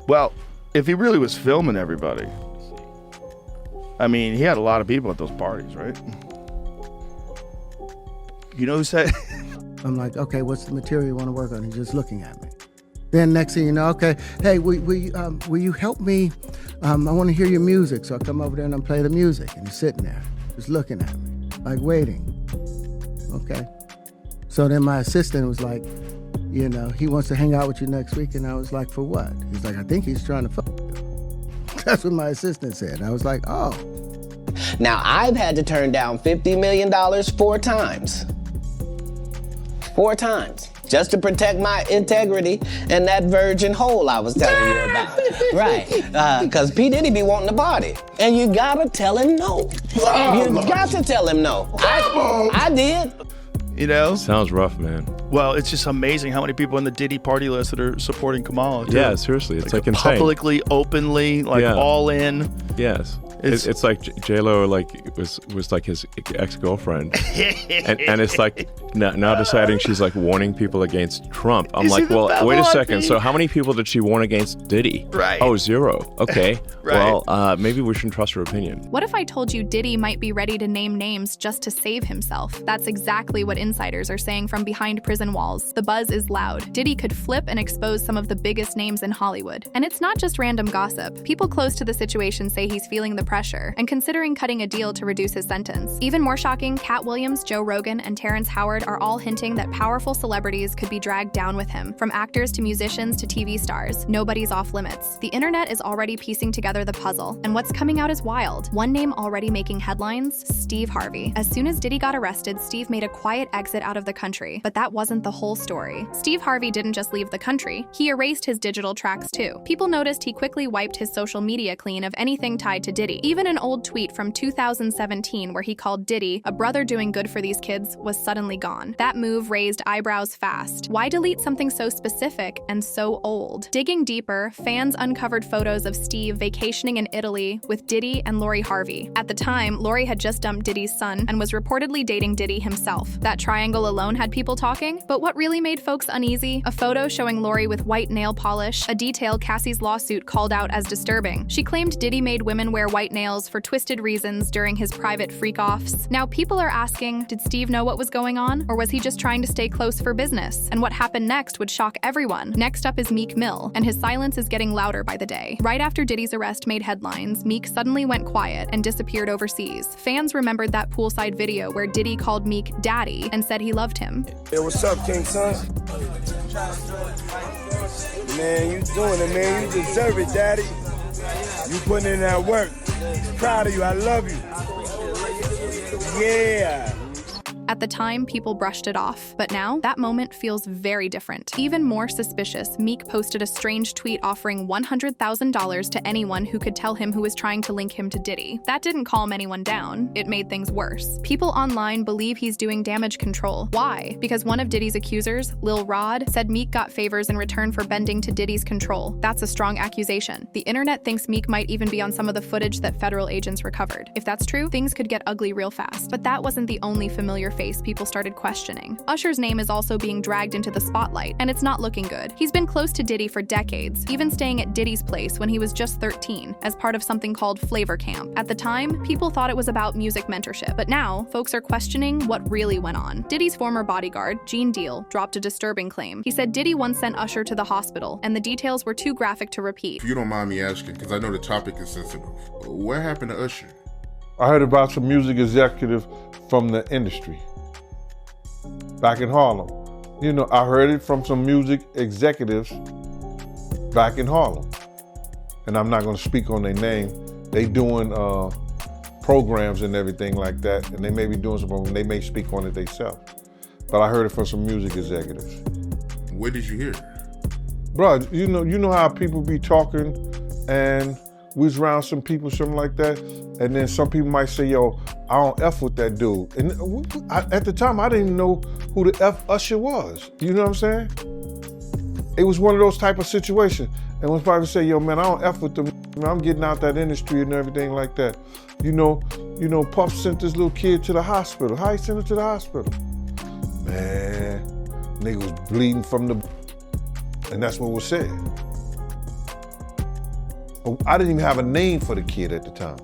Well, if he really was filming everybody, I mean, he had a lot of people at those parties, right? You know who said? I'm like, okay, what's the material you want to work on? He's just looking at me. Then next thing you know, okay, hey, will you help me? I want to hear your music. So I come over there and I play the music. And he's sitting there, just looking at me, like waiting. Okay. So then my assistant was like, you know, he wants to hang out with you next week. And I was like, for what? He's like, I think he's trying to fuck you. That's what my assistant said. I was like, oh. Now, I've had to turn down $50 million 4 times. 4 times. Just to protect my integrity and that virgin hole I was telling you about. Right. Because P. Diddy be wanting to party. And you gotta tell him no. You got to tell him no. I did. You know? Sounds rough, man. Well, it's just amazing how many people on the Diddy party list that are supporting Kamala. Too. Yeah, seriously. It's like insane. Publicly, openly, like all in. Yes. It's like J-Lo was like his ex-girlfriend. and it's like now deciding she's like warning people against Trump. I'm like, well, wait a second. So how many people did she warn against Diddy? Right. Oh, 0. Okay. Right. Well, maybe we shouldn't trust her opinion. What if I told you Diddy might be ready to name names just to save himself? That's exactly what insiders are saying from behind prison walls. The buzz is loud. Diddy could flip and expose some of the biggest names in Hollywood. And it's not just random gossip. People close to the situation say he's feeling the pressure and considering cutting a deal to reduce his sentence. Even more shocking, Katt Williams, Joe Rogan, and Terrence Howard are all hinting that powerful celebrities could be dragged down with him. From actors to musicians to TV stars, nobody's off limits. The internet is already piecing together the puzzle, and what's coming out is wild. One name already making headlines, Steve Harvey. As soon as Diddy got arrested, Steve made a quiet exit out of the country, but that wasn't the whole story. Steve Harvey didn't just leave the country, he erased his digital tracks too. People noticed he quickly wiped his social media clean of anything tied to Diddy. Even an old tweet from 2017 where he called Diddy a brother doing good for these kids was suddenly gone. That move raised eyebrows fast. Why delete something so specific and so old? Digging deeper, fans uncovered photos of Steve vacationing in Italy with Diddy and Lori Harvey. At the time, Lori had just dumped Diddy's son and was reportedly dating Diddy himself. That triangle alone had people talking, but what really made folks uneasy? A photo showing Lori with white nail polish, a detail Cassie's lawsuit called out as disturbing. She claimed Diddy made women wear white nails for twisted reasons during his private freak-offs. Now people are asking, did Steve know what was going on, or was he just trying to stay close for business? And what happened next would shock everyone. Next up is Meek Mill, and his silence is getting louder by the day. Right after Diddy's arrest made headlines, Meek suddenly went quiet and disappeared overseas. Fans remembered that poolside video where Diddy called Meek daddy and said he loved him. Hey, what's up, King Son? Man, you doing it, man. You deserve it, daddy. You putting in that work. Proud of you. I love you. Yeah. At the time, people brushed it off, but now that moment feels very different. Even more suspicious, Meek posted a strange tweet offering $100,000 to anyone who could tell him who was trying to link him to Diddy. That didn't calm anyone down, it made things worse. People online believe he's doing damage control. Why? Because one of Diddy's accusers, Lil Rod, said Meek got favors in return for bending to Diddy's control. That's a strong accusation. The internet thinks Meek might even be on some of the footage that federal agents recovered. If that's true, things could get ugly real fast. But that wasn't the only familiar face people started questioning. Usher's name is also being dragged into the spotlight, and it's not looking good. He's been close to Diddy for decades, even staying at Diddy's place when he was just 13, as part of something called Flavor Camp. At the time, people thought it was about music mentorship, but now, folks are questioning what really went on. Diddy's former bodyguard, Gene Deal, dropped a disturbing claim. He said Diddy once sent Usher to the hospital, and the details were too graphic to repeat. If you don't mind me asking, because I know the topic is sensitive, what happened to Usher? I heard about some music executive from the industry back in Harlem. You know, I heard it from some music executives back in Harlem. And I'm not gonna speak on their name. They doing programs and everything like that, and they may be doing some, they may speak on it themselves. But I heard it from some music executives. Where did you hear it? Bro, you know how people be talking and we was around some people, something like that, and then some people might say, yo, I don't F with that dude. And at the time, I didn't even know who the F Usher was. You know what I'm saying? It was one of those type of situations. And when somebody say, yo, man, I don't F with them, I'm getting out that industry and everything like that. You know, Puff sent this little kid to the hospital. How he sent him to the hospital? Man, nigga was bleeding from the, and that's what was said. I didn't even have a name for the kid at the time.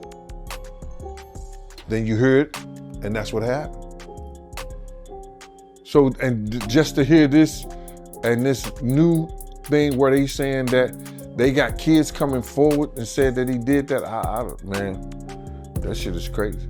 Then you hear it, and that's what happened. So, and just to hear this, and this new thing where they saying that they got kids coming forward and said that he did that, man, that shit is crazy.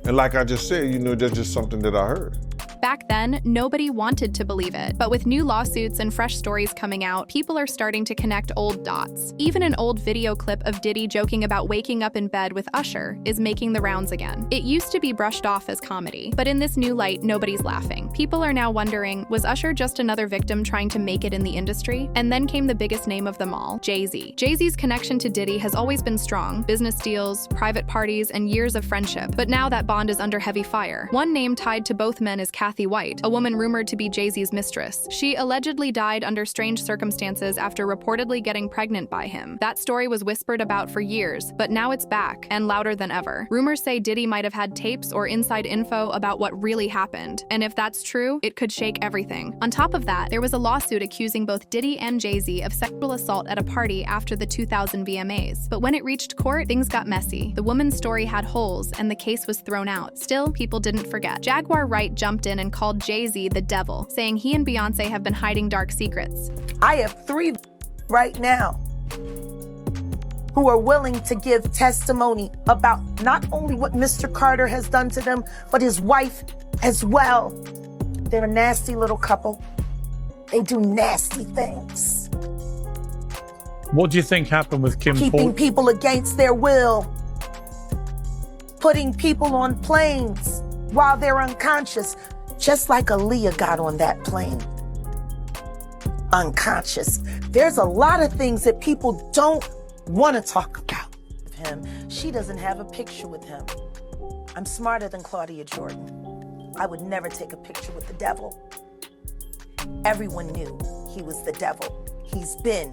And like I just said, you know, that's just something that I heard. Back then, nobody wanted to believe it, but with new lawsuits and fresh stories coming out, people are starting to connect old dots. Even an old video clip of Diddy joking about waking up in bed with Usher is making the rounds again. It used to be brushed off as comedy, but in this new light, nobody's laughing. People are now wondering, was Usher just another victim trying to make it in the industry? And then came the biggest name of them all, Jay-Z. Jay-Z's connection to Diddy has always been strong: business deals, private parties, and years of friendship. But now that bond is under heavy fire. One name tied to both men is Katt White, a woman rumored to be Jay-Z's mistress. She allegedly died under strange circumstances after reportedly getting pregnant by him. That story was whispered about for years, but now it's back, and louder than ever. Rumors say Diddy might have had tapes or inside info about what really happened, and if that's true, it could shake everything. On top of that, there was a lawsuit accusing both Diddy and Jay-Z of sexual assault at a party after the 2000 VMAs. But when it reached court, things got messy. The woman's story had holes, and the case was thrown out. Still, people didn't forget. Jaguar Wright jumped in and called Jay-Z the devil, saying he and Beyonce have been hiding dark secrets. I have 3 right now who are willing to give testimony about not only what Mr. Carter has done to them, but his wife as well. They're a nasty little couple. They do nasty things. What do you think happened with Kim Keeping Ford? people against their will. Putting people on planes while they're unconscious. Just like Aaliyah got on that plane, unconscious. There's a lot of things that people don't want to talk about with him. She doesn't have a picture with him. I'm smarter than Claudia Jordan. I would never take a picture with the devil. Everyone knew he was the devil. He's been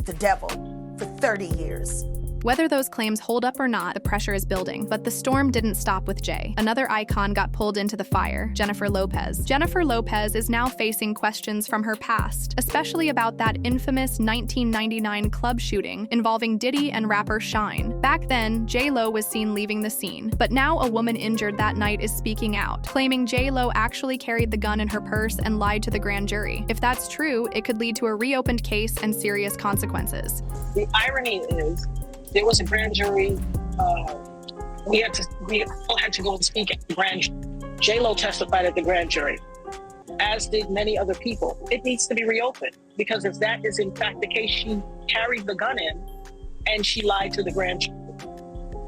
the devil for 30 years. Whether those claims hold up or not, the pressure is building. But the storm didn't stop with Jay. Another icon got pulled into the fire, Jennifer Lopez. Jennifer Lopez is now facing questions from her past, especially about that infamous 1999 club shooting involving Diddy and rapper Shine. Back then, J-Lo was seen leaving the scene, but now a woman injured that night is speaking out, claiming J-Lo actually carried the gun in her purse and lied to the grand jury. If that's true, it could lead to a reopened case and serious consequences. The irony is, there was a grand jury. We all had to go and speak at the grand jury. J-Lo testified at the grand jury, as did many other people. It needs to be reopened, because if that is in fact the case, she carried the gun in and she lied to the grand jury.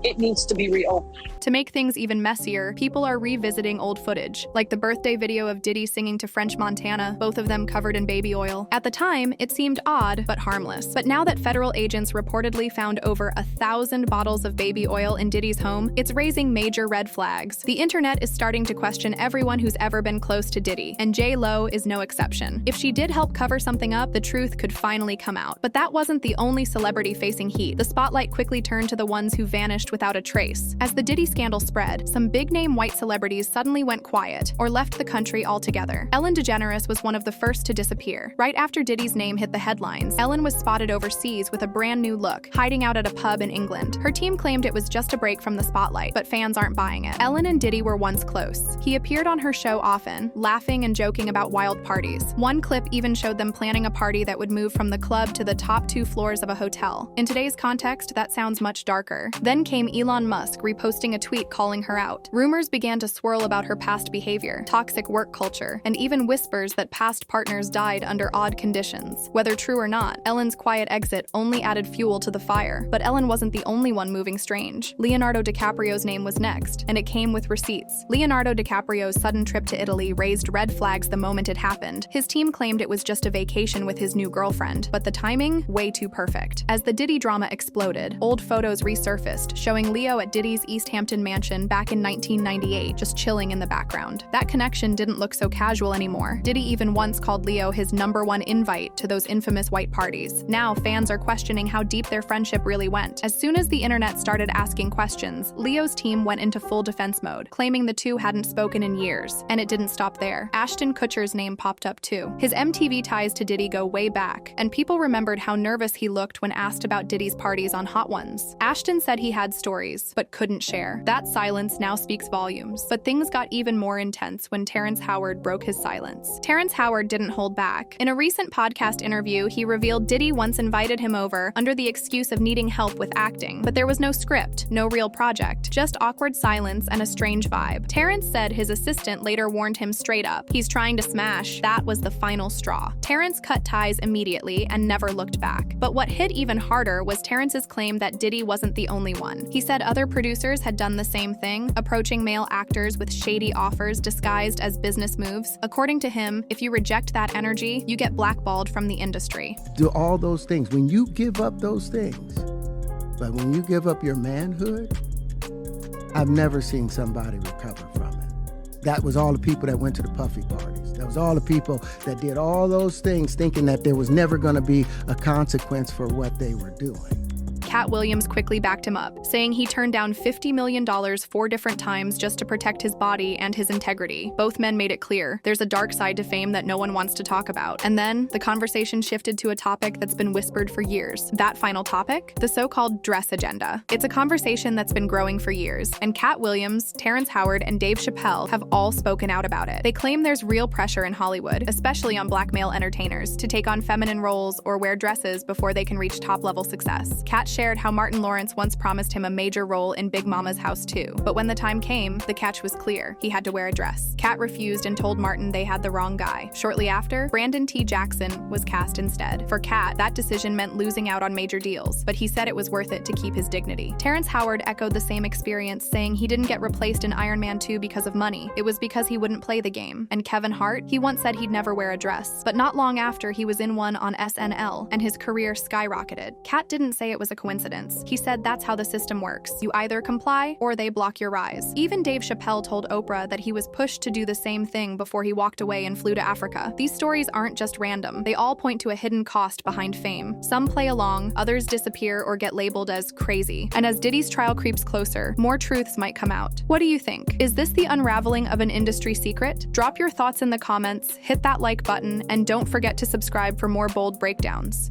It needs to be reopened. To make things even messier, people are revisiting old footage, like the birthday video of Diddy singing to French Montana, both of them covered in baby oil. At the time, it seemed odd, but harmless. But now that federal agents reportedly found over 1,000 bottles of baby oil in Diddy's home, it's raising major red flags. The internet is starting to question everyone who's ever been close to Diddy, and J-Lo is no exception. If she did help cover something up, the truth could finally come out. But that wasn't the only celebrity facing heat. The spotlight quickly turned to the ones who vanished without a trace. As the Diddy scandal spread, some big-name white celebrities suddenly went quiet or left the country altogether. Ellen DeGeneres was one of the first to disappear. Right after Diddy's name hit the headlines, Ellen was spotted overseas with a brand new look, hiding out at a pub in England. Her team claimed it was just a break from the spotlight, but fans aren't buying it. Ellen and Diddy were once close. He appeared on her show often, laughing and joking about wild parties. One clip even showed them planning a party that would move from the club to the top 2 floors of a hotel. In today's context, that sounds much darker. Then came Elon Musk reposting a tweet calling her out. Rumors began to swirl about her past behavior, toxic work culture, and even whispers that past partners died under odd conditions. Whether true or not, Ellen's quiet exit only added fuel to the fire. But Ellen wasn't the only one moving strange. Leonardo DiCaprio's name was next, and it came with receipts. Leonardo DiCaprio's sudden trip to Italy raised red flags the moment it happened. His team claimed it was just a vacation with his new girlfriend, but the timing, way too perfect. As the Diddy drama exploded, old photos resurfaced, showing Leo at Diddy's East Hampton Compton mansion back in 1998, just chilling in the background. That connection didn't look so casual anymore. Diddy even once called Leo his #1 invite to those infamous white parties. Now fans are questioning how deep their friendship really went. As soon as the internet started asking questions, Leo's team went into full defense mode, claiming the two hadn't spoken in years. And it didn't stop there. Ashton Kutcher's name popped up too. His MTV ties to Diddy go way back, and people remembered how nervous he looked when asked about Diddy's parties on Hot Ones. Ashton said he had stories, but couldn't share. That silence now speaks volumes. But things got even more intense when Terrence Howard broke his silence. Terrence Howard didn't hold back. In a recent podcast interview, he revealed Diddy once invited him over under the excuse of needing help with acting, but there was no script, no real project, just awkward silence and a strange vibe. Terrence said his assistant later warned him straight up, "He's trying to smash." That was the final straw. Terrence cut ties immediately and never looked back. But what hit even harder was Terrence's claim that Diddy wasn't the only one. He said other producers had done the same thing, approaching male actors with shady offers disguised as business moves. According to him, if you reject that energy, you get blackballed from the industry. Do all those things. When you give up those things, but when you give up your manhood, I've never seen somebody recover from it. That was all the people that went to the puffy parties. That was all the people that did all those things thinking that there was never going to be a consequence for what they were doing. Katt Williams quickly backed him up, saying he turned down $50 million 4 different times just to protect his body and his integrity. Both men made it clear there's a dark side to fame that no one wants to talk about. And then the conversation shifted to a topic that's been whispered for years. That final topic? The so-called dress agenda. It's a conversation that's been growing for years, and Katt Williams, Terrence Howard, and Dave Chappelle have all spoken out about it. They claim there's real pressure in Hollywood, especially on black male entertainers, to take on feminine roles or wear dresses before they can reach top-level success. Katt shared how Martin Lawrence once promised him a major role in Big Mama's House 2, but when the time came, the catch was clear. He had to wear a dress. Katt refused and told Martin they had the wrong guy. Shortly after, Brandon T. Jackson was cast instead. For Katt, that decision meant losing out on major deals, but he said it was worth it to keep his dignity. Terrence Howard echoed the same experience, saying he didn't get replaced in Iron Man 2 because of money. It was because he wouldn't play the game. And Kevin Hart, he once said he'd never wear a dress, but not long after, he was in one on SNL, and his career skyrocketed. Katt didn't say it was a coincidence. He said that's how the system works. You either comply or they block your rise. Even Dave Chappelle told Oprah that he was pushed to do the same thing before he walked away and flew to Africa. These stories aren't just random. They all point to a hidden cost behind fame. Some play along, others disappear or get labeled as crazy. And as Diddy's trial creeps closer, more truths might come out. What do you think? Is this the unraveling of an industry secret? Drop your thoughts in the comments, hit that like button, and don't forget to subscribe for more bold breakdowns.